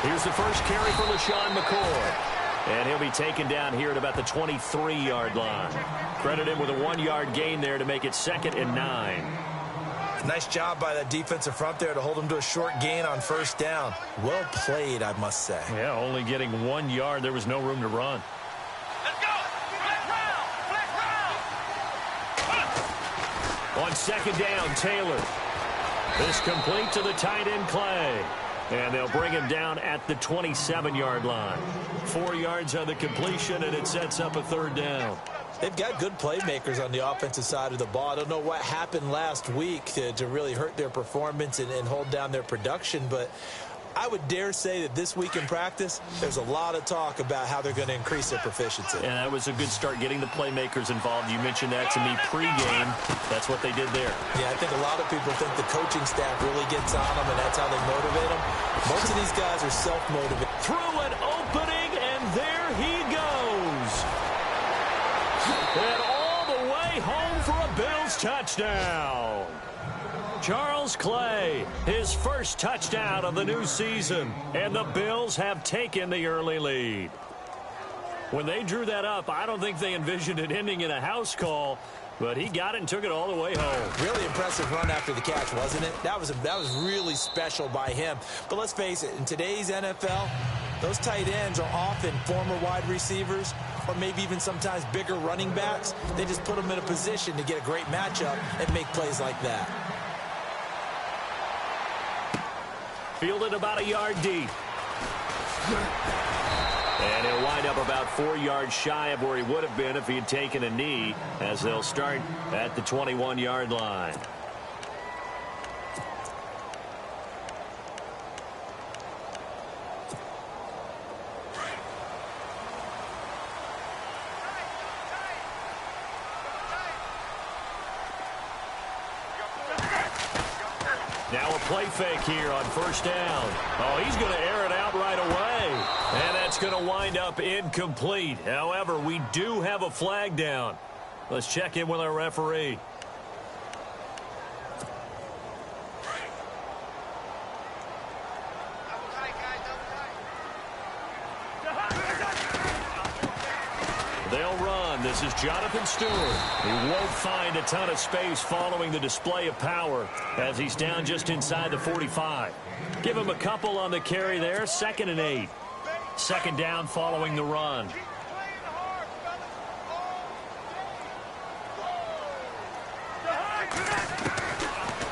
Here's the first carry for LaShawn McCoy. And he'll be taken down here at about the 23-yard line. Credit him with a 1-yard gain there to make it 2nd and 9. Nice job by that defensive front there to hold him to a short gain on first down. Well played, I must say. Yeah, only getting 1 yard. There was no room to run. Let's go! Flat round! On 2nd down, Taylor. This complete to the tight end, Clay. And they'll bring him down at the 27-yard line. 4 yards on the completion, and it sets up a 3rd down. They've got good playmakers on the offensive side of the ball. I don't know what happened last week to really hurt their performance and hold down their production, but I would dare say that this week in practice, there's a lot of talk about how they're going to increase their proficiency. And that was a good start, getting the playmakers involved. You mentioned that to me pregame. That's what they did there. Yeah, I think a lot of people think the coaching staff really gets on them, and that's how they motivate them. Most of these guys are self-motivated. Through an opening, and there he goes. And all the way home for a Bills touchdown. Charles Clay, his first touchdown of the new season, and the Bills have taken the early lead. When they drew that up, I don't think they envisioned it ending in a house call, but he got it and took it all the way home. Really impressive run after the catch, wasn't it? That was really special by him. But let's face it, in today's NFL, those tight ends are often former wide receivers or maybe even sometimes bigger running backs. They just put them in a position to get a great matchup and make plays like that. Fielded about a yard deep. And he'll wind up about 4 yards shy of where he would have been if he had taken a knee, as they'll start at the 21-yard line. Now a play fake here on first down. Oh, he's going to air it out right away. And that's going to wind up incomplete. However, we do have a flag down. Let's check in with our referee. They'll run. This is Jonathan Stewart. He won't find a ton of space following the display of power as he's down just inside the 45. Give him a couple on the carry there. 2nd and 8. 2nd down following the run.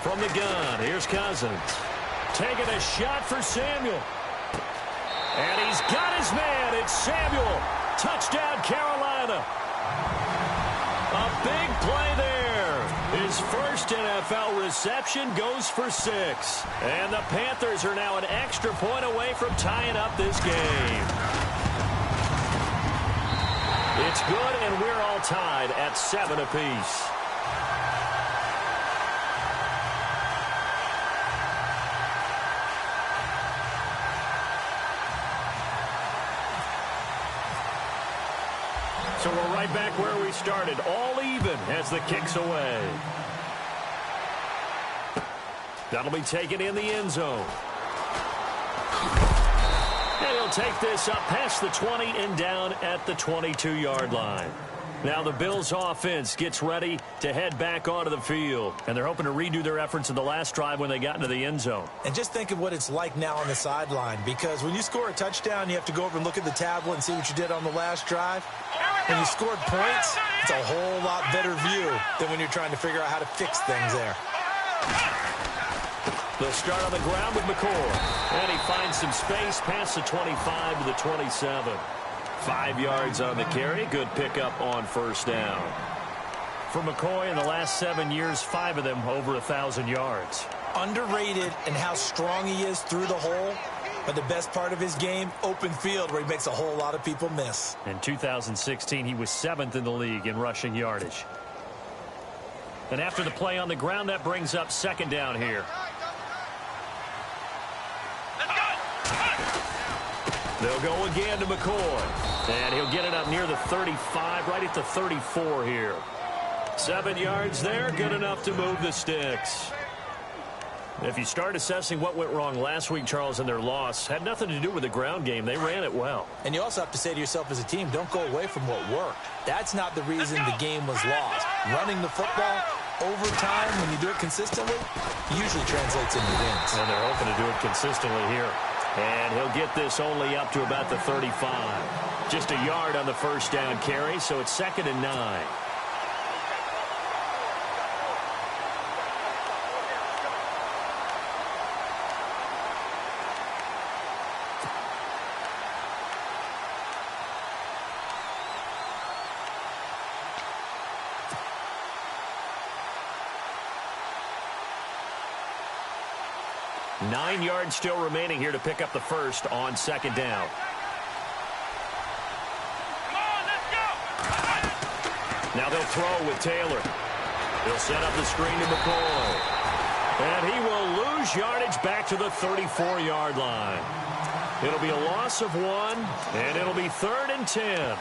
From the gun, here's Cousins. Taking a shot for Samuel. And he's got his man. It's Samuel. Touchdown, Carolina. A big play there. His first NFL reception goes for 6. And the Panthers are now an extra point away from tying up this game. It's good, and we're all tied at 7 apiece. So we're right back where we started, all even as the kick's away. That'll be taken in the end zone. And he'll take this up past the 20 and down at the 22-yard line. Now the Bills offense gets ready to head back onto the field. And they're hoping to redo their efforts in the last drive when they got into the end zone. And just think of what it's like now on the sideline, because when you score a touchdown, you have to go over and look at the tablet and see what you did on the last drive. When you scored points, it's a whole lot better view than when you're trying to figure out how to fix things there. They'll start on the ground with McCoy. And he finds some space past the 25 to the 27. 5 yards on the carry. Good pickup on first down. For McCoy, in the last 7 years, 5 of them over 1,000 yards. Underrated in how strong he is through the hole. But the best part of his game, open field, where he makes a whole lot of people miss. In 2016, he was 7th in the league in rushing yardage. And after the play on the ground, that brings up 2nd down here. They'll go again to McCoy. And he'll get it up near the 35, right at the 34 here. 7 yards there, good enough to move the sticks. If you start assessing what went wrong last week, Charles, in their loss, had nothing to do with the ground game. They ran it well. And you also have to say to yourself as a team, don't go away from what worked. That's not the reason the game was lost. Running the football over time, when you do it consistently, usually translates into wins. And they're hoping to do it consistently here. And he'll get this only up to about the 35. Just a yard on the first down carry, so it's 2nd and 9. Nine yards still remaining here to pick up the first on 2nd down. Come on, let's go! Now they'll throw with Taylor. He'll set up the screen to McCoy. And he will lose yardage back to the 34-yard line. It'll be a loss of 1, and it'll be 3rd and 10.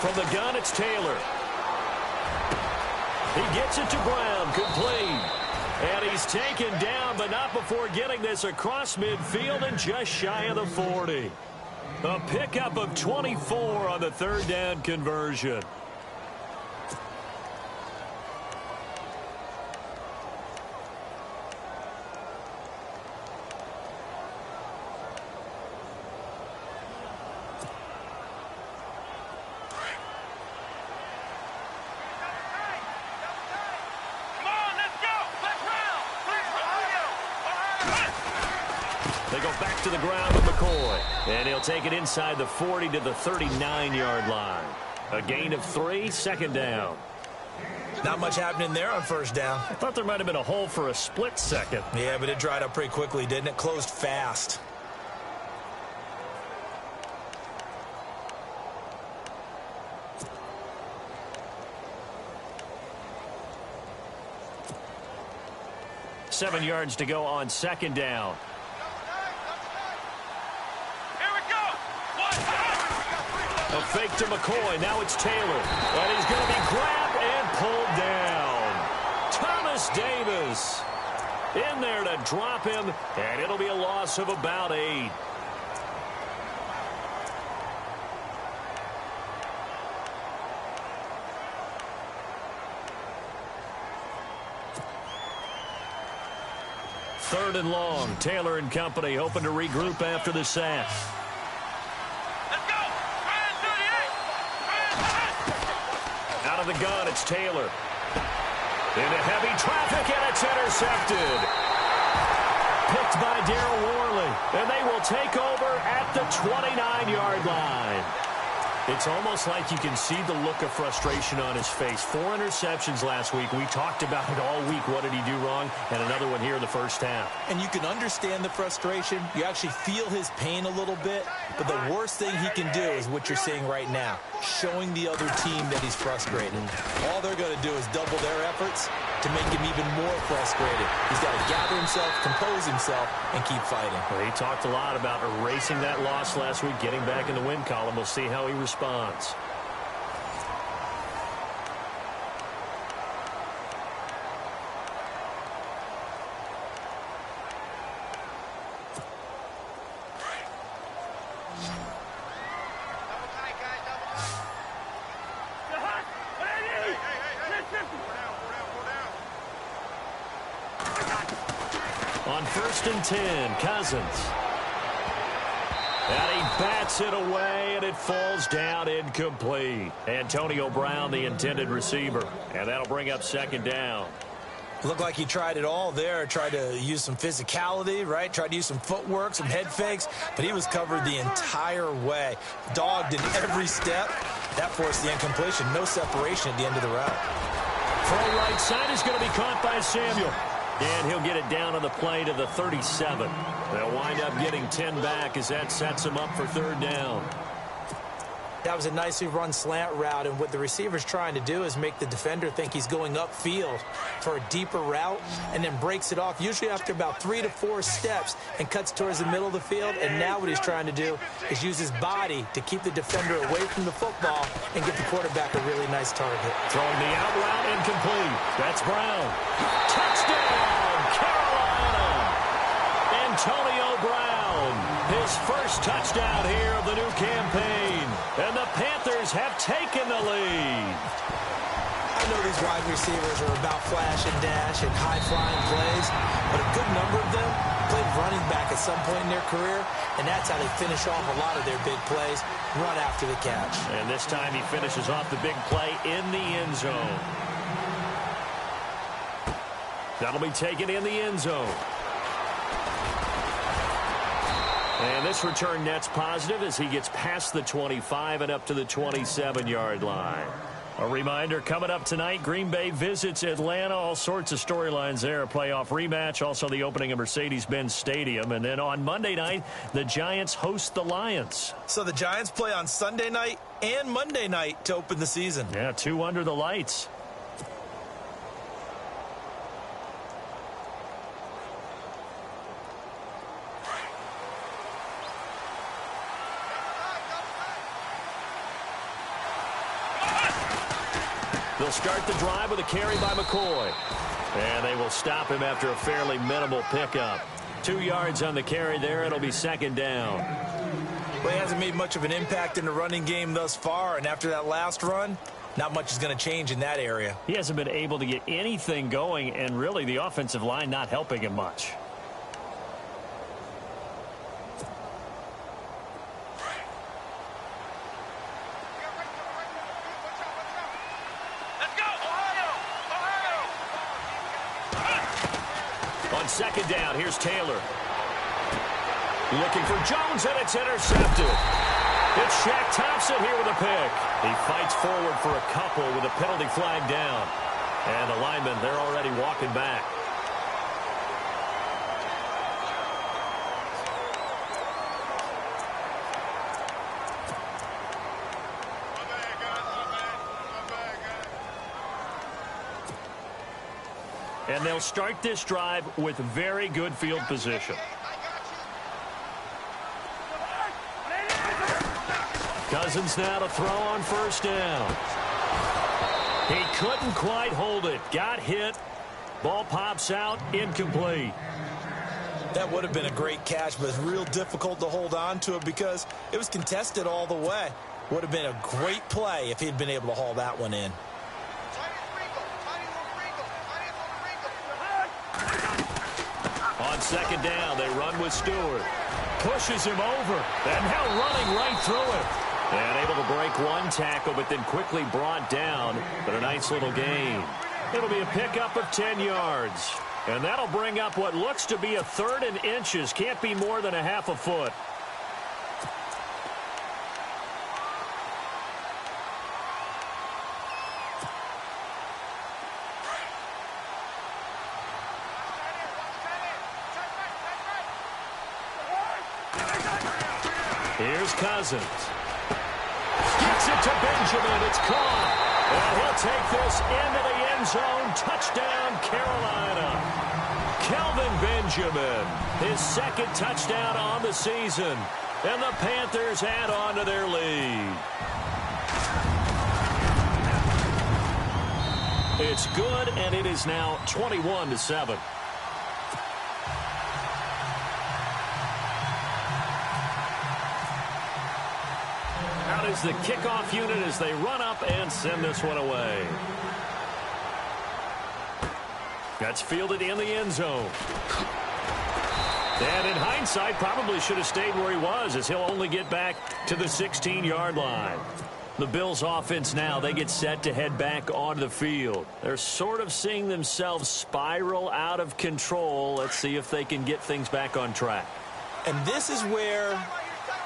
From the gun, it's Taylor. He gets it to Brown, complete. And he's taken down, but not before getting this across midfield and just shy of the 40. A pickup of 24 on the 3rd down conversion. They go back to the ground with McCoy. And he'll take it inside the 40 to the 39-yard line. A gain of 3, 2nd down. Not much happening there on 1st down. I thought there might have been a hole for a split second. Yeah, but it dried up pretty quickly, didn't it? Closed fast. Seven yards to go on 2nd down. A fake to McCoy. Now it's Taylor. And he's going to be grabbed and pulled down. Thomas Davis in there to drop him. And it'll be a loss of about 8. Third and long. Taylor and company hoping to regroup after the sack. Out of the gun, it's Taylor. Into heavy traffic, and it's intercepted. Picked by Darryl Worley, and they will take over at the 29-yard line. It's almost like you can see the look of frustration on his face. 4 interceptions last week. We talked about it all week. What did he do wrong? And another one here in the first half. And you can understand the frustration. You actually feel his pain a little bit. But the worst thing he can do is what you're seeing right now, showing the other team that he's frustrated. All they're going to do is double their efforts to make him even more frustrated. He's got to gather himself, compose himself, and keep fighting. Well, he talked a lot about erasing that loss last week, getting back in the win column. We'll see how he responds. On 1st and 10, Cousins. And he bats it away, and it falls down incomplete. Antonio Brown, the intended receiver. And that'll bring up 2nd down. Looked like he tried it all there. Tried to use some physicality, right? Tried to use some footwork, some head fakes. But he was covered the entire way. Dogged in every step. That forced the incompletion. No separation at the end of the route. Throw right side is going to be caught by Samuel. And he'll get it down on the play to the 37. They'll wind up getting 10 back as that sets them up for third down. That was a nicely run slant route, and what the receiver's trying to do is make the defender think he's going upfield for a deeper route and then breaks it off, usually after about 3 to 4 steps, and cuts towards the middle of the field. And now what he's trying to do is use his body to keep the defender away from the football and get the quarterback a really nice target. Throwing the out route incomplete. That's Brown. Touchdown, Carolina! Antonio Brown, his first touchdown here of the new campaign. And the Panthers have taken the lead. I know these wide receivers are about flash and dash and high-flying plays, but a good number of them played running back at some point in their career, and that's how they finish off a lot of their big plays, run after the catch. And this time he finishes off the big play in the end zone. That'll be taken in the end zone. And this return net's positive as he gets past the 25 and up to the 27-yard line. A reminder, coming up tonight, Green Bay visits Atlanta. All sorts of storylines there. A playoff rematch, also the opening of Mercedes-Benz Stadium. And then on Monday night, the Giants host the Lions. So the Giants play on Sunday night and Monday night to open the season. Yeah, 2 under the lights. They'll start the drive with a carry by McCoy. And they will stop him after a fairly minimal pickup. 2 yards on the carry there. It'll be second down. Well, he hasn't made much of an impact in the running game thus far, and after that last run, not much is going to change in that area. He hasn't been able to get anything going, and really the offensive line not helping him much. Second down, here's Taylor. Looking for Jones, and it's intercepted. It's Shaq Thompson here with a pick. He fights forward for a couple with a penalty flag down. And the linemen, they're already walking back. And they'll start this drive with very good field position. Cousins now to throw on first down. He couldn't quite hold it. Got hit. Ball pops out. Incomplete. That would have been a great catch, but it's real difficult to hold on to it because it was contested all the way. Would have been a great play if he'd been able to haul that one in. On second down, they run with Stewart. Pushes him over. And now running right through it. And able to break one tackle, but then quickly brought down. But a nice little gain. It'll be a pickup of 10 yards. And that'll bring up what looks to be a third and inches. Can't be more than a half a foot. Here's Cousins. Gets it to Benjamin. It's caught. And he'll take this into the end zone. Touchdown, Carolina. Kelvin Benjamin, his second touchdown on the season. And the Panthers add on to their lead. It's good, and it is now 21-7. Out is the kickoff unit as they run up and send this one away. That's fielded in the end zone. And in hindsight, probably should have stayed where he was, as he'll only get back to the 16-yard line. The Bills offense now, they get set to head back onto the field. They're sort of seeing themselves spiral out of control. Let's see if they can get things back on track. And this is where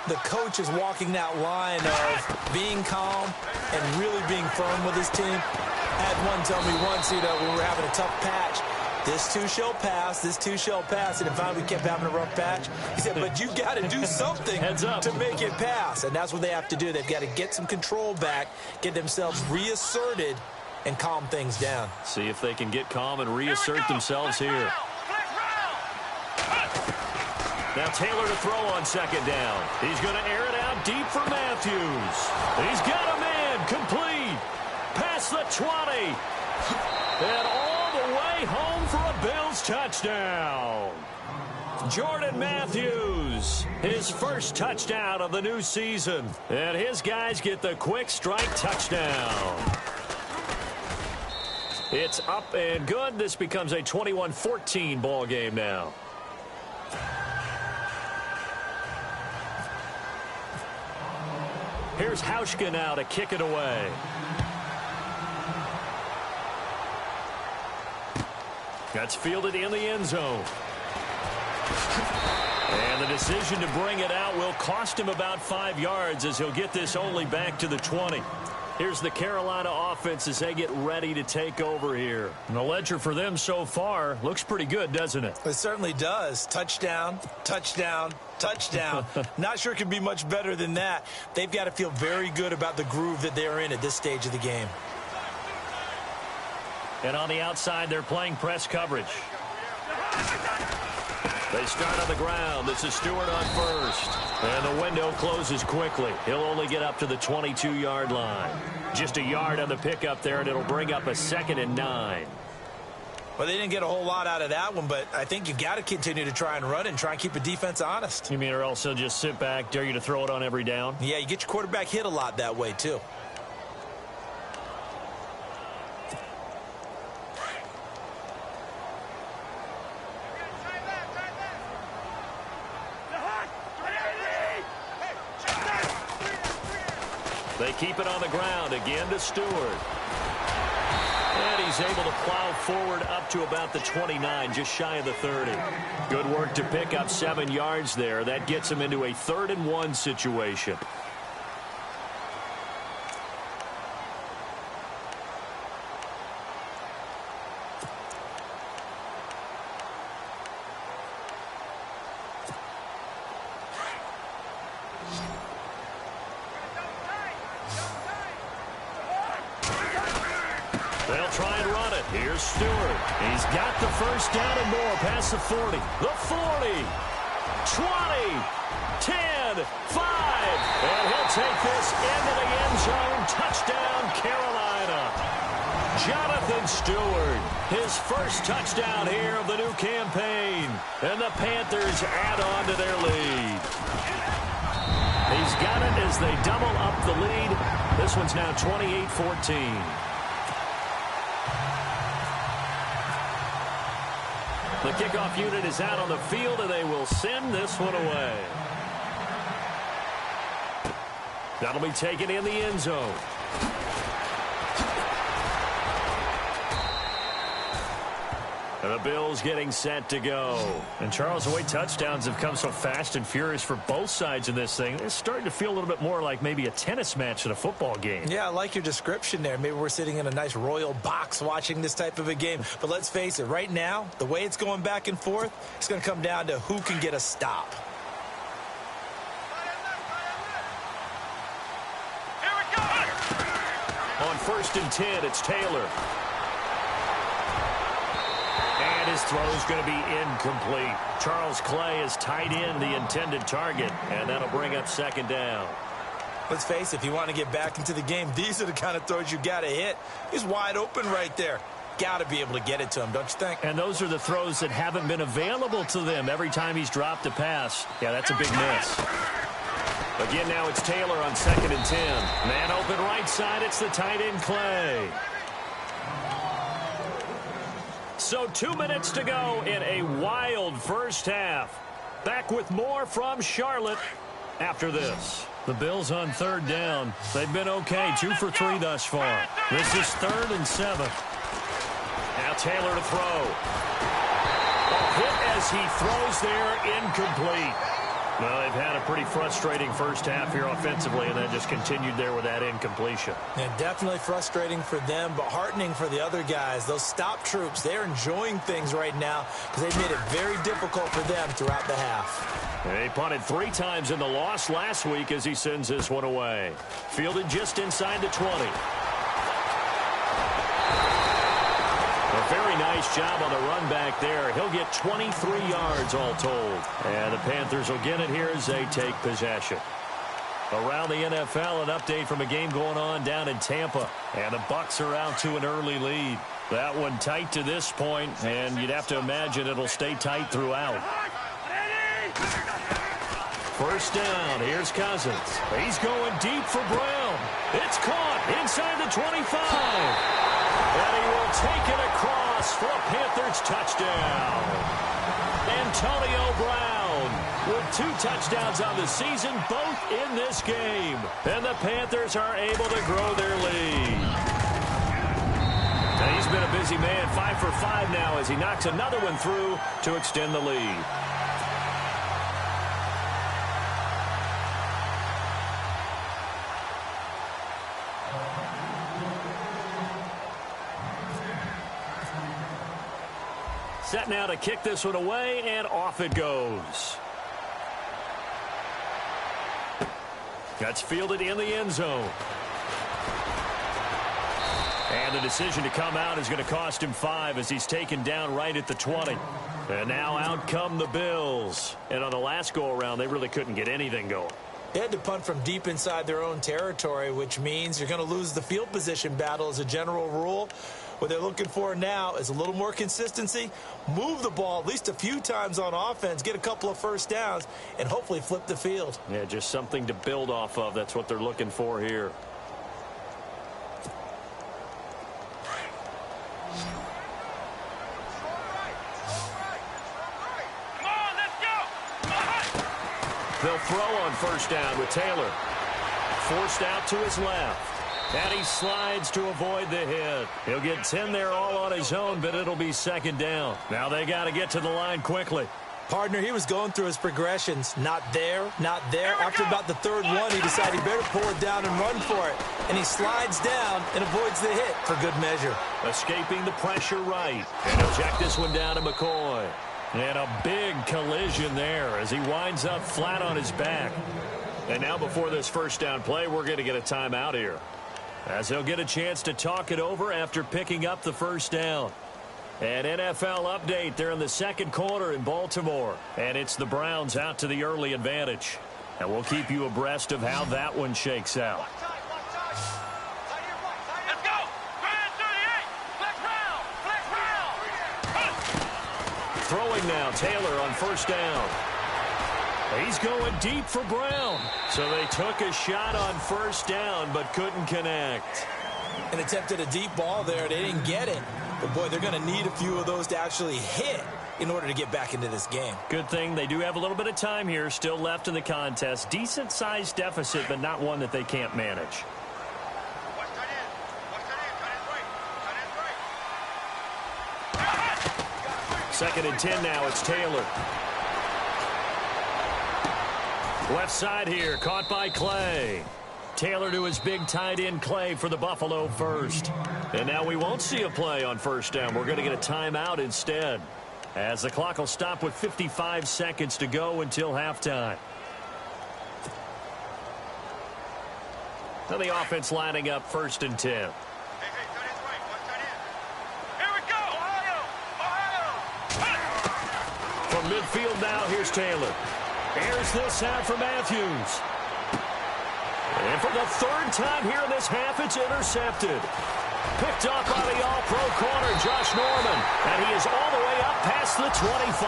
the coach is walking that line of being calm and really being firm with his team. I had one tell me once, when we were having a tough patch, This too shall pass. This too shall pass. And finally we kept having a rough patch. He said, but you got to do something to make it pass. And that's what they have to do. They've got to get some control back, get themselves reasserted, and calm things down. See if they can get calm and reassert themselves here. Now Taylor to throw on second down. He's going to air it out deep for Matthews. He's got a man complete. Past the 20. And all the way home for a Bills touchdown. Jordan Matthews, his first touchdown of the new season. And his guys get the quick strike touchdown. It's up and good. This becomes a 21-14 ball game now. Here's Hauschka now to kick it away. That's fielded in the end zone. And the decision to bring it out will cost him about 5 yards as he'll get this only back to the 20. Here's the Carolina offense as they get ready to take over here. And the ledger for them so far looks pretty good, doesn't it? It certainly does. Touchdown, touchdown, touchdown. Not sure it could be much better than that. They've got to feel very good about the groove that they're in at this stage of the game. And on the outside, they're playing press coverage. They start on the ground. This is Stewart on first. And the window closes quickly. He'll only get up to the 22-yard line. Just a yard on the pickup there, and it'll bring up a 2nd and 9. Well, they didn't get a whole lot out of that one, but I think you've got to continue to try and run and try and keep the defense honest. You mean or also just sit back, dare you to throw it on every down? Yeah, you get your quarterback hit a lot that way, too. They keep it on the ground again to Stewart. And he's able to plow forward up to about the 29, just shy of the 30. Good work to pick up 7 yards there. That gets him into a 3rd and 1 situation. They'll try and run it. Here's Stewart. He's got the first down and more past the 40. The 40. 20. 10. 5. And he'll take this into the end zone. Touchdown, Carolina. Jonathan Stewart. His first touchdown here of the new campaign. And the Panthers add on to their lead. He's got it as they double up the lead. This one's now 28-14. The kickoff unit is out on the field, and they will send this one away. That'll be taken in the end zone. And the Bills getting set to go. And, Charles, the way touchdowns have come so fast and furious for both sides in this thing, it's starting to feel a little bit more like maybe a tennis match than a football game. Yeah, I like your description there. Maybe we're sitting in a nice royal box watching this type of a game. But let's face it, right now, the way it's going back and forth, it's going to come down to who can get a stop. Here we go. On 1st and 10, it's Taylor. And his throw is going to be incomplete. Charles Clay is tied in the intended target, and that'll bring up 2nd down. Let's face it, if you want to get back into the game, these are the kind of throws you got to hit. He's wide open right there. Got to be able to get it to him, don't you think? And those are the throws that haven't been available to them every time he's dropped a pass. Yeah, that's a big miss. Again, now it's Taylor on 2nd and 10. Man open right side, it's the tight end Clay. So 2 minutes to go in a wild first half. Back with more from Charlotte after this. The Bills on 3rd down. They've been okay, 2 for 3 thus far. This is 3rd and 7. Now Taylor to throw. A hit as he throws there, incomplete. Well, they've had a pretty frustrating first half here offensively, and then just continued there with that incompletion. And definitely frustrating for them, but heartening for the other guys. Those stop troops, they're enjoying things right now because they've made it very difficult for them throughout the half. They punted 3 times in the loss last week as he sends this one away. Fielded just inside the 20. A very nice job on the run back there. He'll get 23 yards all told. And the Panthers will get it here as they take possession. Around the NFL, an update from a game going on down in Tampa. And the Bucs are out to an early lead. That one tight to this point, and you'd have to imagine it'll stay tight throughout. First down, here's Cousins. He's going deep for Brown. It's caught inside the 25. And he will take it across for a Panthers touchdown. Antonio Brown with 2 touchdowns on the season, both in this game. And the Panthers are able to grow their lead. And he's been a busy man, 5 for 5 now as he knocks another one through to extend the lead. Set now to kick this one away, and off it goes. That's fielded in the end zone. And the decision to come out is going to cost him 5 as he's taken down right at the 20. And now out come the Bills. And on the last go-around, they really couldn't get anything going. They had to punt from deep inside their own territory, which means you're going to lose the field position battle as a general rule. What they're looking for now is a little more consistency, move the ball at least a few times on offense, get a couple of first downs, and hopefully flip the field. Yeah, just something to build off of. That's what they're looking for here. They'll throw on first down with Taylor. Forced out to his left. And he slides to avoid the hit. He'll get 10 there all on his own, but it'll be second down. Now they got to get to the line quickly. Partner, he was going through his progressions. Not there, not there. After about the third one, he decided he better pull it down and run for it. And he slides down and avoids the hit for good measure. Escaping the pressure right. And he'll check this one down to McCoy. And a big collision there as he winds up flat on his back. And now before this first down play, we're going to get a timeout here, as he'll get a chance to talk it over after picking up the first down. An NFL update there in the second quarter in Baltimore. And it's the Browns out to the early advantage. And we'll keep you abreast of how that one shakes out. Let's go! Grand 38! Flex round! Throwing now, Taylor on first down. He's going deep for Brown. So they took a shot on first down but couldn't connect. And attempted a deep ball there. They didn't get it. But, boy, they're going to need a few of those to actually hit in order to get back into this game. Good thing they do have a little bit of time here still left in the contest. Decent-sized deficit, but not one that they can't manage. Second and 10 now. It's Taylor. Left side here, caught by Clay. Taylor to his big tight end Clay for the Buffalo first. And now we won't see a play on first down. We're going to get a timeout instead, as the clock will stop with 55 seconds to go until halftime. Now the offense lining up first and 10. From midfield now, here's Taylor. Airs this out for Matthews. And for the third time here in this half, it's intercepted. Picked up by the all-pro corner, Josh Norman. And he is all the way up past the 25.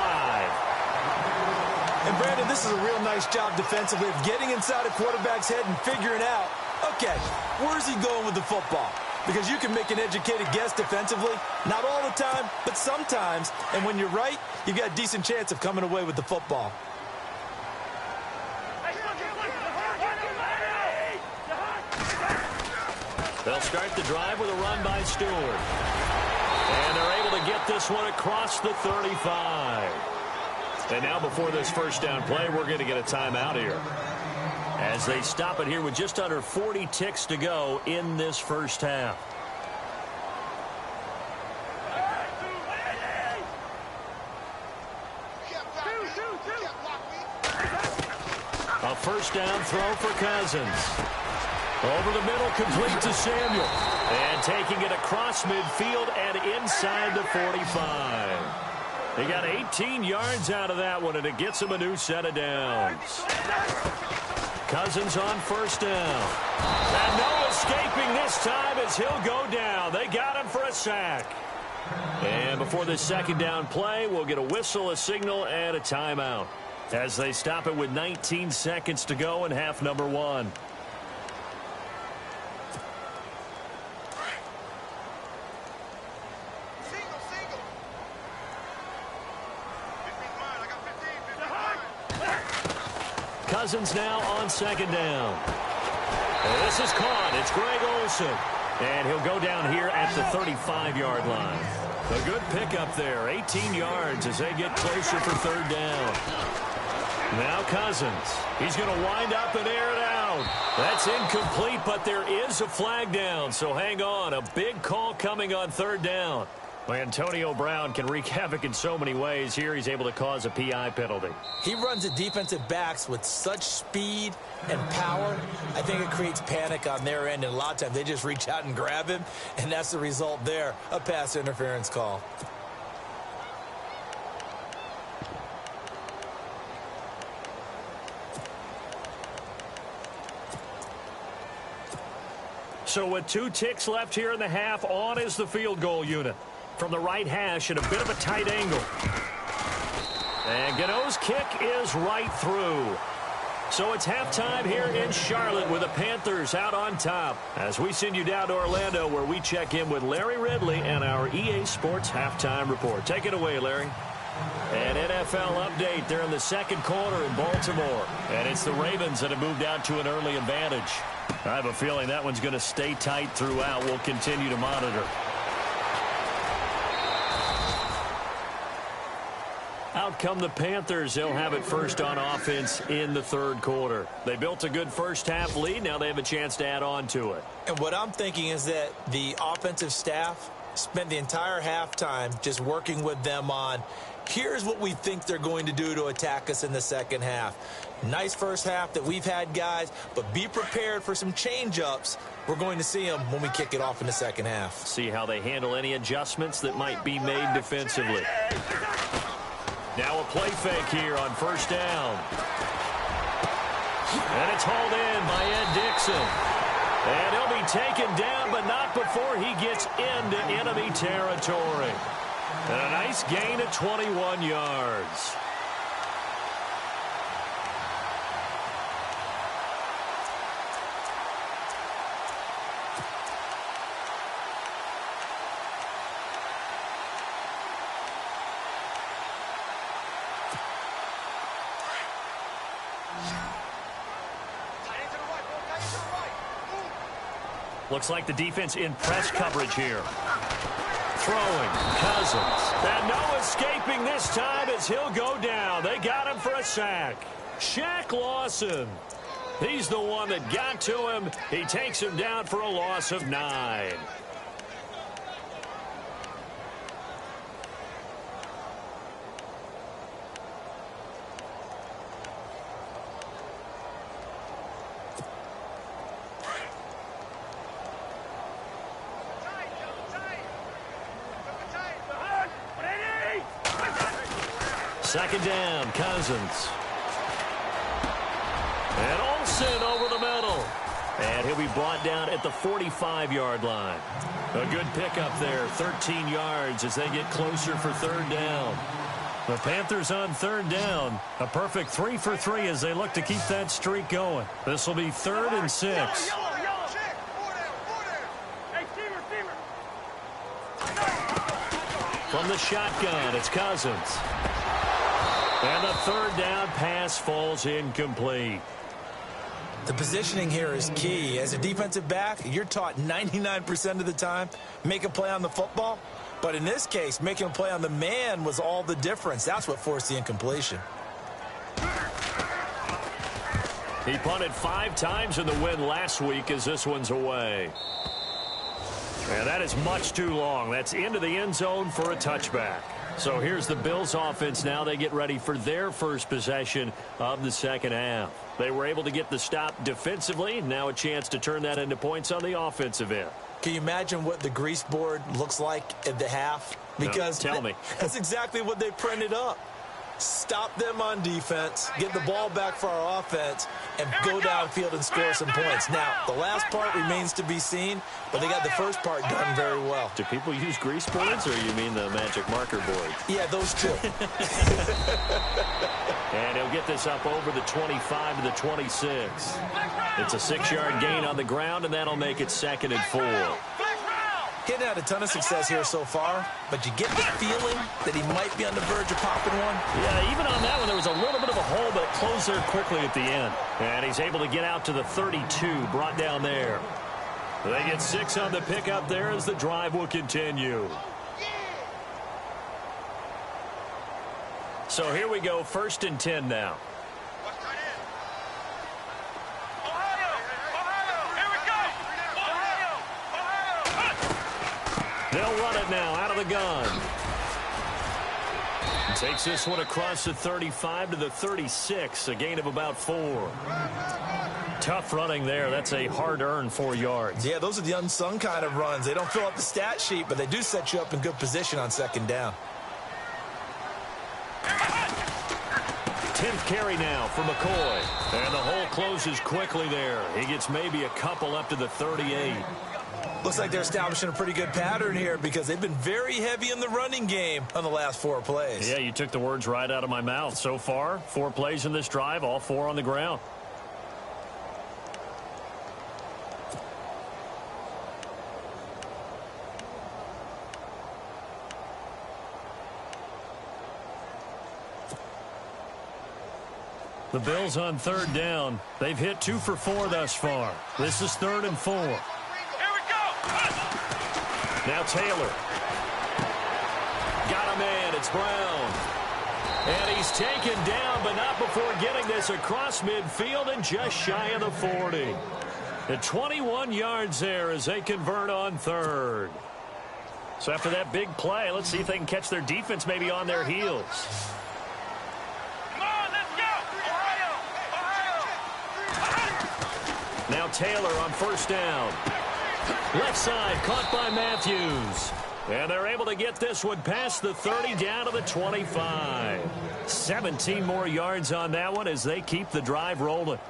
And, Brandon, this is a real nice job defensively of getting inside a quarterback's head and figuring out, okay, where's he going with the football? Because you can make an educated guess defensively. Not all the time, but sometimes. And when you're right, you've got a decent chance of coming away with the football. They'll start the drive with a run by Stewart. And they're able to get this one across the 35. And now before this first down play, we're going to get a timeout here, as they stop it here with just under 40 ticks to go in this first half. A first down throw for Cousins. Over the middle, complete to Samuel. And taking it across midfield and inside the 45. He got 18 yards out of that one, and it gets him a new set of downs. Cousins on first down. And no escaping this time as he'll go down. They got him for a sack. And before this second down play, we'll get a whistle, a signal, and a timeout, as they stop it with 19 seconds to go in half number one. Cousins now on second down. And this is caught. It's Greg Olsen. And he'll go down here at the 35-yard line. A good pickup there. 18 yards as they get closer for third down. Now Cousins. He's going to wind up and air it out. That's incomplete, but there is a flag down. So hang on. A big call coming on third down. Antonio Brown can wreak havoc in so many ways. Here he's able to cause a PI penalty. He runs the defensive backs with such speed and power. I think it creates panic on their end, and a lot of times they just reach out and grab him, and that's the result there, a pass interference call. So with 2 ticks left here in the half, on is the field goal unit. From the right hash at a bit of a tight angle. And Gano's kick is right through. So it's halftime here in Charlotte with the Panthers out on top, as we send you down to Orlando, where we check in with Larry Ridley and our EA Sports halftime report. Take it away, Larry. An NFL update there in the second quarter in Baltimore. And it's the Ravens that have moved out to an early advantage. I have a feeling that one's going to stay tight throughout. We'll continue to monitor. Out come the Panthers. They'll have it first on offense in the third quarter. They built a good first half lead. Now they have a chance to add on to it. And what I'm thinking is that the offensive staff spent the entire halftime just working with them on, here's what we think they're going to do to attack us in the second half. Nice first half that we've had, guys, but be prepared for some change-ups. We're going to see them when we kick it off in the second half. See how they handle any adjustments that might be made defensively. Now a play fake here on first down. And it's hauled in by Ed Dixon. And he'll be taken down, but not before he gets into enemy territory. And a nice gain of 21 yards. Looks like the defense in press coverage here. Throwing, Cousins. And no escaping this time as he'll go down. They got him for a sack. Shaq Lawson. He's the one that got to him. He takes him down for a loss of 9. Second down, Cousins. And Olsen over the middle. And he'll be brought down at the 45-yard line. A good pickup there, 13 yards as they get closer for third down. The Panthers on third down. A perfect 3 for 3 as they look to keep that streak going. This will be 3rd and 6. From the shotgun, it's Cousins. And the third down pass falls incomplete. The positioning here is key. As a defensive back, you're taught 99% of the time, make a play on the football, But in this case, making a play on the man was all the difference. That's what forced the incompletion. He punted 5 times in the win last week as this one's away. And that is much too long. That's into the end zone for a touchback. So here's the Bills offense now. They get ready for their first possession of the second half. They were able to get the stop defensively. Now a chance to turn that into points on the offensive end. Can you imagine what the grease board looks like at the half? Because no, tell me. That's exactly what they printed up. Stop them on defense, get the ball back for our offense, and go downfield and score some points. Now, the last part remains to be seen, but they got the first part done very well. Do people use grease boards, or you mean the magic marker boards? Yeah, those two. And he'll get this up over the 25 to the 26. It's a 6-yard gain on the ground, and that'll make it 2nd and 4. Getting had a ton of success here so far, but you get the feeling that he might be on the verge of popping one. Yeah, even on that one, there was a little bit of a hole, but it closed there quickly at the end. And he's able to get out to the 32, brought down there. They get 6 on the pickup there as the drive will continue. So here we go, 1st and 10 now. They'll run it now out of the gun. Takes this one across the 35 to the 36, a gain of about 4. Tough running there. That's a hard-earned 4 yards. Yeah, those are the unsung kind of runs. They don't fill up the stat sheet, but they do set you up in good position on 2nd down. 10th carry now for McCoy. And the hole closes quickly there. He gets maybe a couple up to the 38. Looks like they're establishing a pretty good pattern here because they've been very heavy in the running game on the last 4 plays. Yeah, you took the words right out of my mouth. So far, 4 plays in this drive, all 4 on the ground. The Bills on 3rd down. They've hit 2 for 4 thus far. This is 3rd and 4. Now Taylor. Got a man. It's Brown. And he's taken down, but not before getting this across midfield and just shy of the 40. At 21 yards there as they convert on 3rd. So after that big play, let's see if they can catch their defense maybe on their heels. Come on, let's go! Ohio! Now Taylor on 1st down. Left side, caught by Matthews. And they're able to get this one past the 30 down to the 25. 17 more yards on that one as they keep the drive rolling.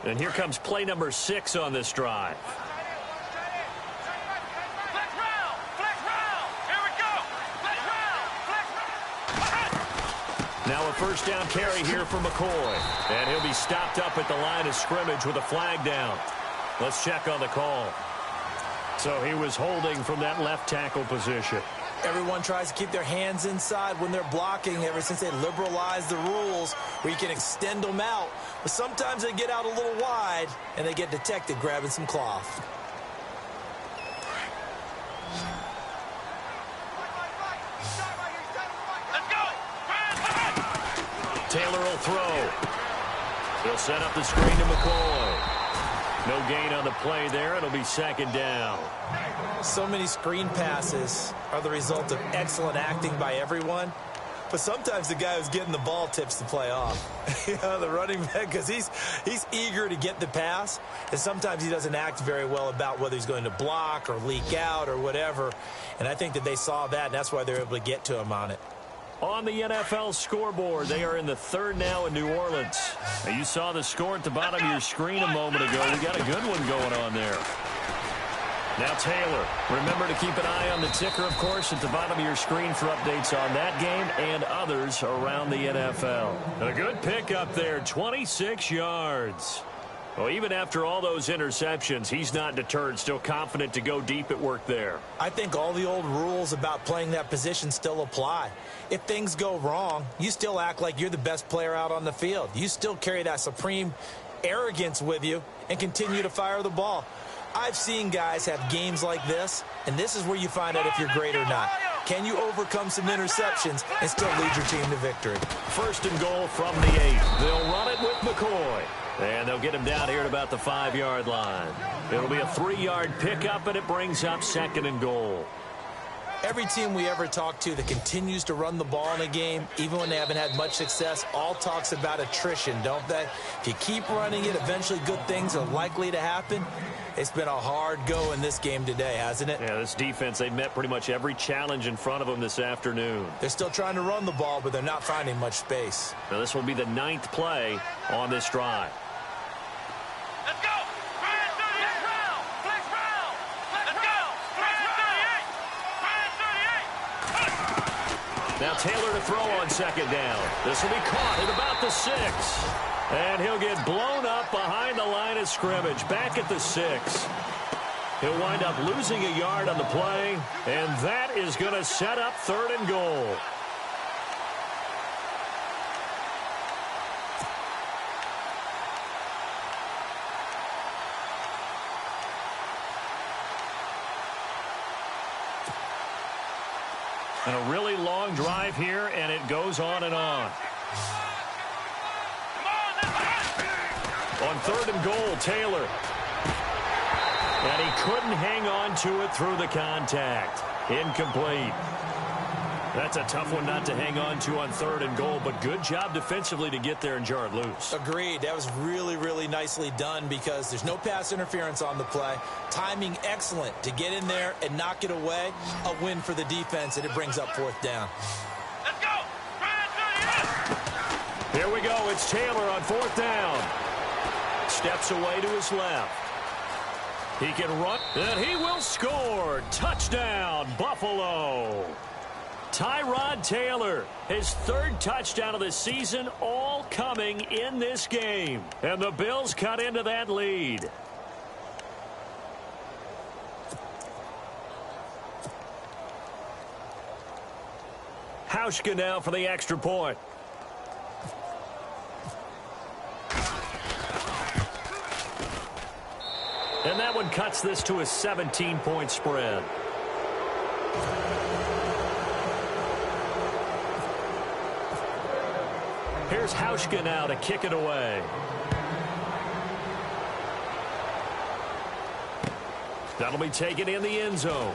And here comes play number 6 on this drive. Now a 1st down carry here for McCoy. And he'll be stopped up at the line of scrimmage with a flag down. Let's check on the call. So he was holding from that left tackle position. Everyone tries to keep their hands inside when they're blocking ever since they liberalized the rules where you can extend them out. But sometimes they get out a little wide and they get detected grabbing some cloth. Taylor will throw. He'll set up the screen to McCoy. No gain on the play there. It'll be 2nd down. So many screen passes are the result of excellent acting by everyone. But sometimes the guy who's getting the ball tips the play off. The running back, because he's eager to get the pass. And sometimes he doesn't act very well about whether he's going to block or leak out or whatever. And I think that they saw that, and that's why they're able to get to him on it. On the NFL scoreboard, they are in the 3rd now in New Orleans. Now, you saw the score at the bottom of your screen a moment ago. We got a good one going on there. Now Taylor. Remember to keep an eye on the ticker, of course, at the bottom of your screen for updates on that game and others around the NFL. A good pick up there, 26 yards. Well, even after all those interceptions, he's not deterred, still confident to go deep at work there. I think all the old rules about playing that position still apply. If things go wrong, you still act like you're the best player out on the field. You still carry that supreme arrogance with you and continue to fire the ball. I've seen guys have games like this, and this is where you find out if you're great or not. Can you overcome some interceptions and still lead your team to victory? First and goal from the 8. They'll run it with McCoy. And they'll get him down here at about the 5-yard line. It'll be a 3-yard pickup, and it brings up second and goal. Every team we ever talk to that continues to run the ball in a game, even when they haven't had much success, all talks about attrition, don't they? If you keep running it, eventually good things are likely to happen. It's been a hard go in this game today, hasn't it? Yeah, this defense, they met pretty much every challenge in front of them this afternoon. They're still trying to run the ball, but they're not finding much space. Now, this will be the 9th play on this drive. Let's go! Ryan 38! Flex round! Let's go! Ryan 38! Ryan 38! Now Taylor to throw on second down. This will be caught at about the 6. And he'll get blown up behind the line of scrimmage, back at the 6. He'll wind up losing a yard on the play, and that is going to set up third and goal. And a really long drive here, and it goes on and on. On third and goal, Taylor. And he couldn't hang on to it through the contact. Incomplete. That's a tough one not to hang on to on third and goal, but good job defensively to get there and jar it loose. Agreed. That was really, really nicely done because there's no pass interference on the play. Timing excellent to get in there and knock it away. A win for the defense, and it brings up fourth down. Let's go! Ryan 38! Here we go. It's Taylor on fourth down. Steps away to his left. He can run, and he will score. Touchdown, Buffalo. Tyrod Taylor, his 3rd touchdown of the season, all coming in this game. And the Bills cut into that lead. Hauschka now for the extra point. And that one cuts this to a 17-point spread. Here's Hauschka now to kick it away. That'll be taken in the end zone.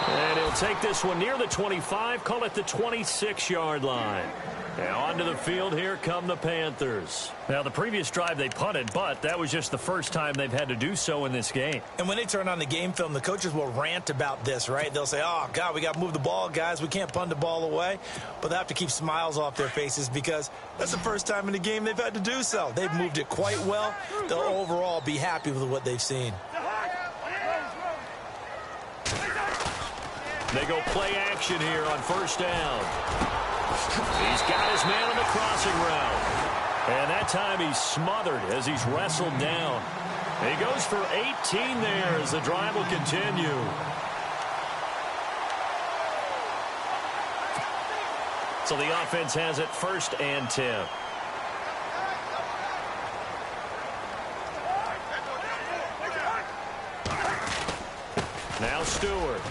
And he'll take this one near the 25, call it the 26-yard line. Now onto the field, here come the Panthers. Now, the previous drive they punted, but that was just the first time they've had to do so in this game. And when they turn on the game film, the coaches will rant about this, right? They'll say, oh, God, we got to move the ball, guys. We can't punt the ball away. But they have to keep smiles off their faces because that's the first time in the game they've had to do so. They've moved it quite well. They'll overall be happy with what they've seen. They go play action here on first down. He's got his man on the crossing route. And that time he's smothered as he's wrestled down. He goes for 18 there as the drive will continue. So the offense has it 1st and 10. Now Stewart.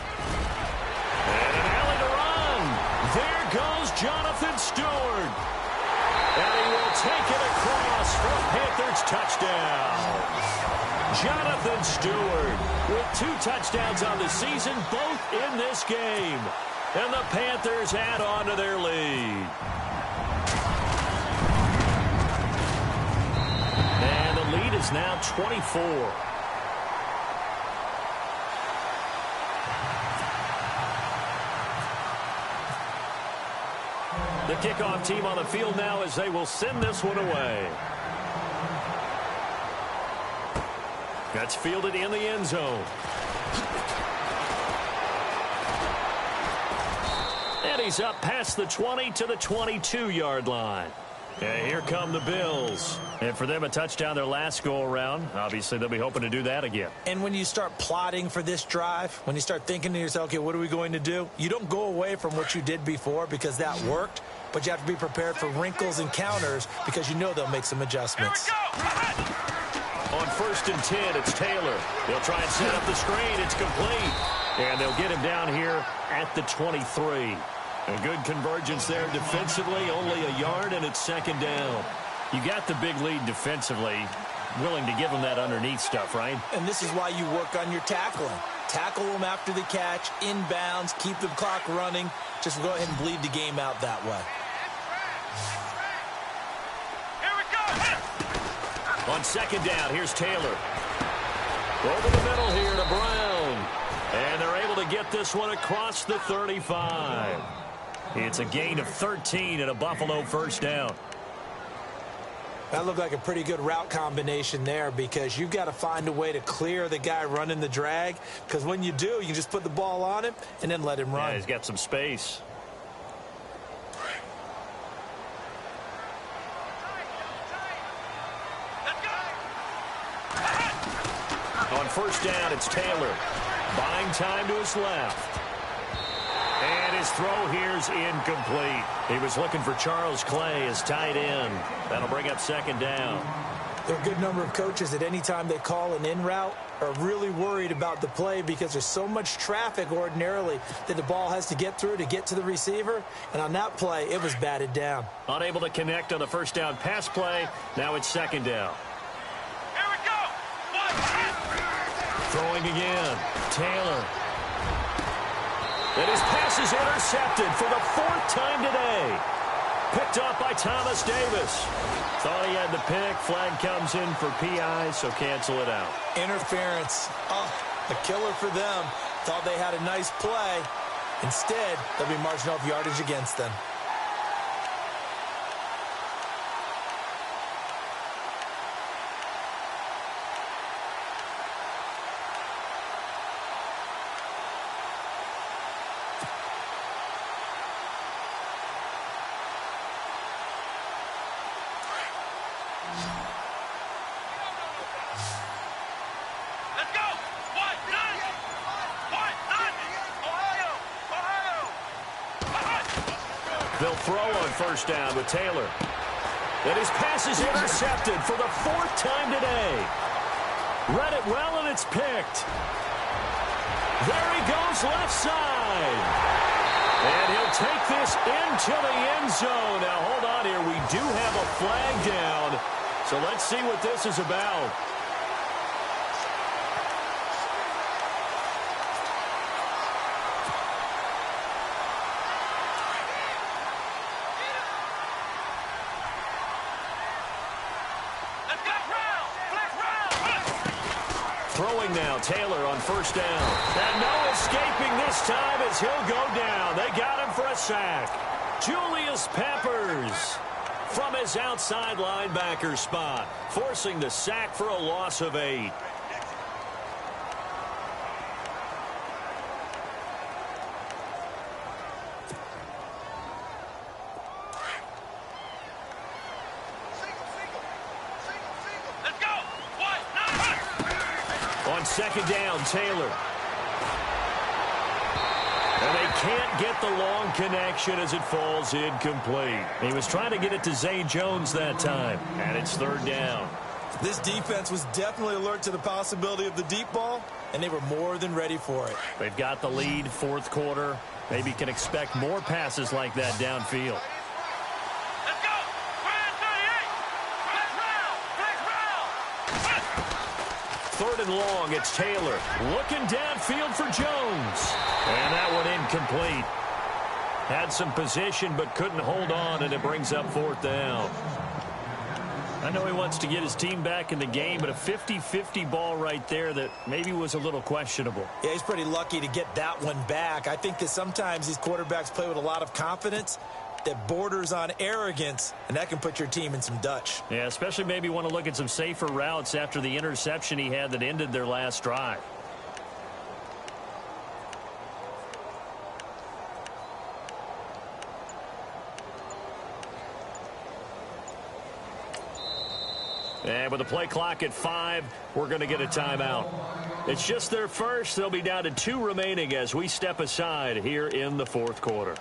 And an alley to run. There goes Jonathan Stewart. And he will take it across for a Panthers touchdown. Jonathan Stewart with 2 touchdowns on the season, both in this game. And the Panthers add on to their lead. And the lead is now 24. The kickoff team on the field now as they will send this one away. That's fielded in the end zone. And he's up past the 20 to the 22-yard line. And here come the Bills. And for them, a touchdown their last go-around. Obviously, they'll be hoping to do that again. And when you start plotting for this drive, when you start thinking to yourself, okay, what are we going to do? You don't go away from what you did before because that worked. but you have to be prepared for wrinkles and counters because you know they'll make some adjustments. On 1st and 10, it's Taylor. They'll try and set up the screen. It's complete. And they'll get him down here at the 23. A good convergence there defensively, only a yard, and it's 2nd down. You got the big lead defensively, willing to give them that underneath stuff, right? And this is why you work on your tackling. Tackle them after the catch, inbounds, keep the clock running. Just go ahead and bleed the game out that way. Here we go. On 2nd down, here's Taylor. Over the middle here to Brown. And they're able to get this one across the 35. It's a gain of 13 and a Buffalo 1st down. That looked like a pretty good route combination there because you've got to find a way to clear the guy running the drag, because when you do, you can just put the ball on him and then let him run. Yeah, he's got some space. On 1st down, it's Taylor. Buying time to his left. And his throw here's incomplete. He was looking for Charles Clay as tight end. That'll bring up 2nd down. There are a good number of coaches at any time they call an in route are really worried about the play because there's so much traffic ordinarily that the ball has to get through to get to the receiver. And on that play, it was batted down. Unable to connect on the 1st down pass play. Now it's 2nd down. Here we go. Throwing again. Taylor. And his pass is intercepted for the 4th time today. Picked up by Thomas Davis. Thought he had the pick. Flag comes in for PI, so cancel it out. Interference. Oh, a killer for them. Thought they had a nice play. Instead, they'll be marching off yardage against them. Let's go. Ohio. They'll throw on 1st down with Taylor. And his pass is intercepted for the 4th time today. Read it well, and it's picked. There he goes left side. And he'll take this into the end zone. Now, hold on here. We do have a flag down. So let's see what this is about. Throwing now, Taylor on 1st down. And no escaping this time as he'll go down. They got him for a sack. Julius Peppers from his outside linebacker spot, forcing the sack for a loss of 8. On 2nd down, Taylor. And they can't get the long connection as it falls incomplete. He was trying to get it to Zay Jones that time, and it's 3rd down. This defense was definitely alert to the possibility of the deep ball, and they were more than ready for it. They've got the lead, 4th quarter. Maybe can expect more passes like that downfield. Let's go. 3rd and long, it's Taylor. Looking downfield for Jones. And that one incomplete. Had some position but couldn't hold on, and it brings up 4th down. I know he wants to get his team back in the game, but a 50-50 ball right there that maybe was a little questionable. Yeah, he's pretty lucky to get that one back. I think that sometimes these quarterbacks play with a lot of confidence that borders on arrogance, and that can put your team in some Dutch. Yeah, especially maybe want to look at some safer routes after the interception he had that ended their last drive. And with the play clock at 5, we're going to get a timeout. It's just their first. They'll be down to 2 remaining as we step aside here in the 4th quarter.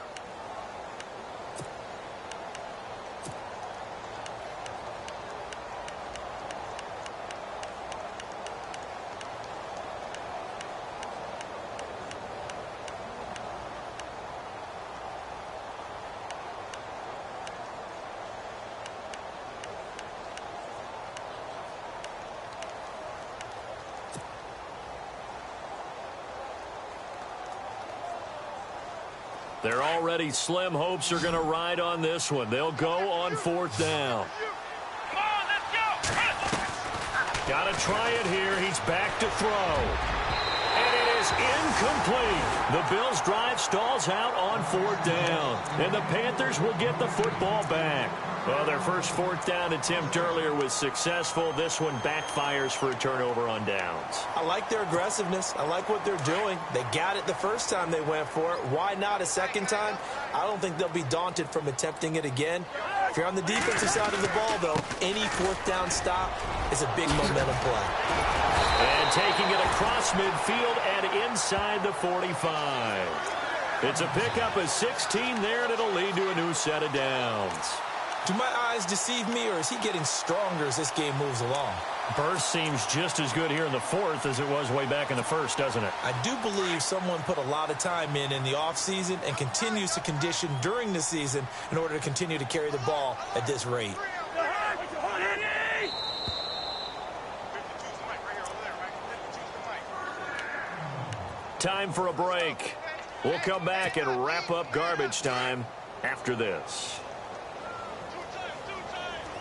Their already slim hopes are going to ride on this one. They'll go on 4th down. Come on, let's go. Got to try it here. He's back to throw. And it is incomplete. The Bills' drive stalls out on 4th down. And the Panthers will get the football back. Well, their first 4th down attempt earlier was successful. This one backfires for a turnover on downs. I like their aggressiveness. I like what they're doing. They got it the first time they went for it. Why not a second time? I don't think they'll be daunted from attempting it again. If you're on the defensive side of the ball, though, any 4th down stop is a big momentum play. And taking it across midfield and inside the 45. It's a pickup of 16 there, and it'll lead to a new set of downs. Do my eyes deceive me, or is he getting stronger as this game moves along? Burst seems just as good here in the 4th as it was way back in the 1st, doesn't it? I do believe someone put a lot of time in the offseason and continues to condition during the season in order to continue to carry the ball at this rate. Time for a break. We'll come back and wrap up garbage time after this.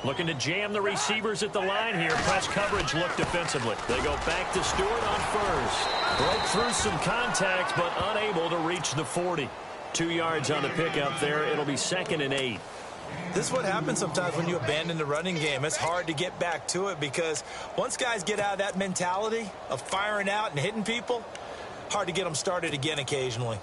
Looking to jam the receivers at the line here. Press coverage look defensively. They go back to Stewart on 1st. Broke through some contact, but unable to reach the 40. 2 yards on the pickup there. It'll be 2nd and 8. This is what happens sometimes when you abandon the running game. It's hard to get back to it because once guys get out of that mentality of firing out and hitting people, hard to get them started again occasionally.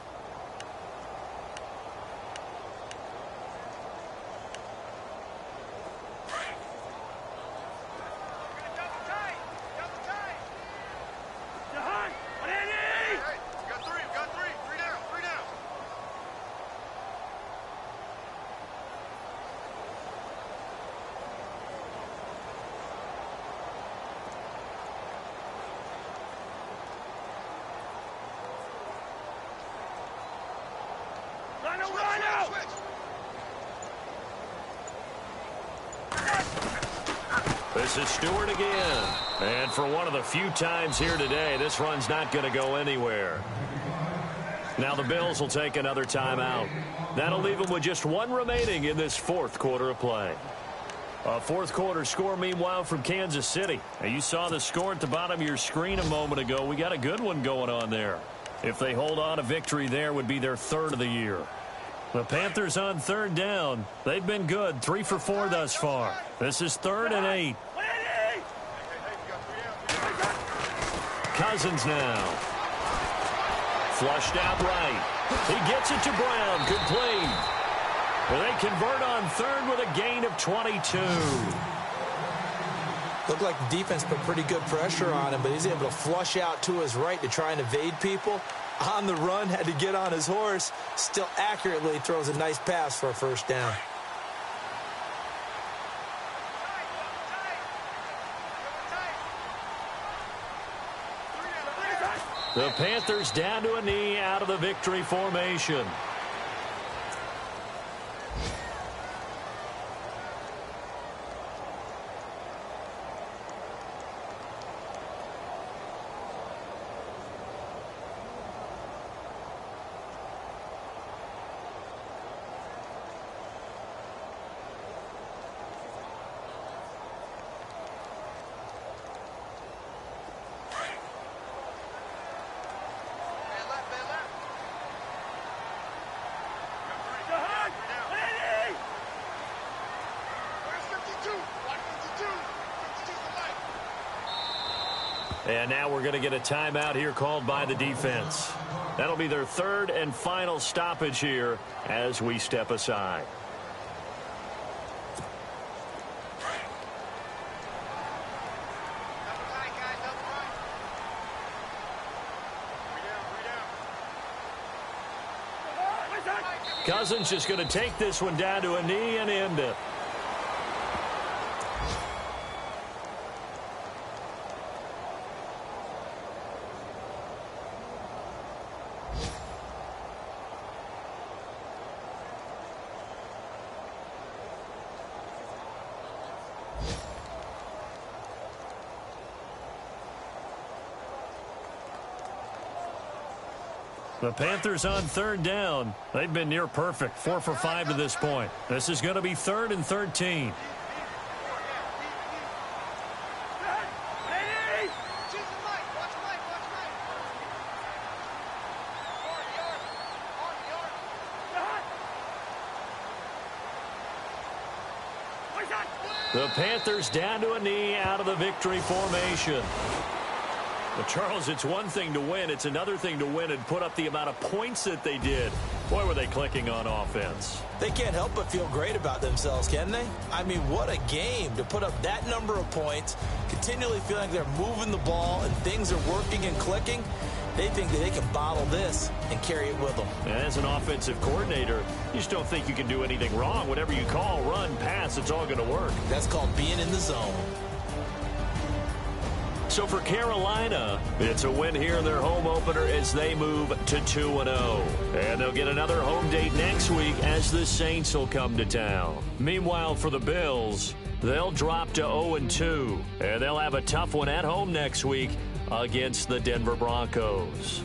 This is Stewart again. And for one of the few times here today, this run's not going to go anywhere. Now the Bills will take another timeout. That'll leave them with just one remaining in this 4th quarter of play. A 4th quarter score, meanwhile, from Kansas City. Now, you saw the score at the bottom of your screen a moment ago. We got a good one going on there. If they hold on, a victory there would be their 3rd of the year. The Panthers on 3rd down. They've been good, 3 for 4 thus far. This is 3rd and 8. Cousins now. Flushed out right. He gets it to Brown. Complete. Well, they convert on 3rd with a gain of 22. Looked like the defense put pretty good pressure on him, but he's able to flush out to his right to try and evade people. On the run, had to get on his horse. Still accurately throws a nice pass for a 1st down. The Panthers down to a knee out of the victory formation. And now we're going to get a timeout here called by the defense. That'll be their 3rd and final stoppage here as we step aside. Cousins just going to take this one down to a knee and end it. The Panthers on third down. They've been near perfect, 4 for 5 to this point. This is going to be 3rd and 13. The Panthers down to a knee out of the victory formation. But, Charles, it's one thing to win. It's another thing to win and put up the amount of points that they did. Boy, were they clicking on offense. They can't help but feel great about themselves, can they? I mean, what a game to put up that number of points, continually feeling like they're moving the ball and things are working and clicking. They think that they can bottle this and carry it with them. As an offensive coordinator, you just don't think you can do anything wrong. Whatever you call, run, pass, it's all going to work. That's called being in the zone. So for Carolina, it's a win here in their home opener as they move to 2-0. And they'll get another home date next week as the Saints will come to town. Meanwhile, for the Bills, they'll drop to 0-2. And they'll have a tough one at home next week against the Denver Broncos.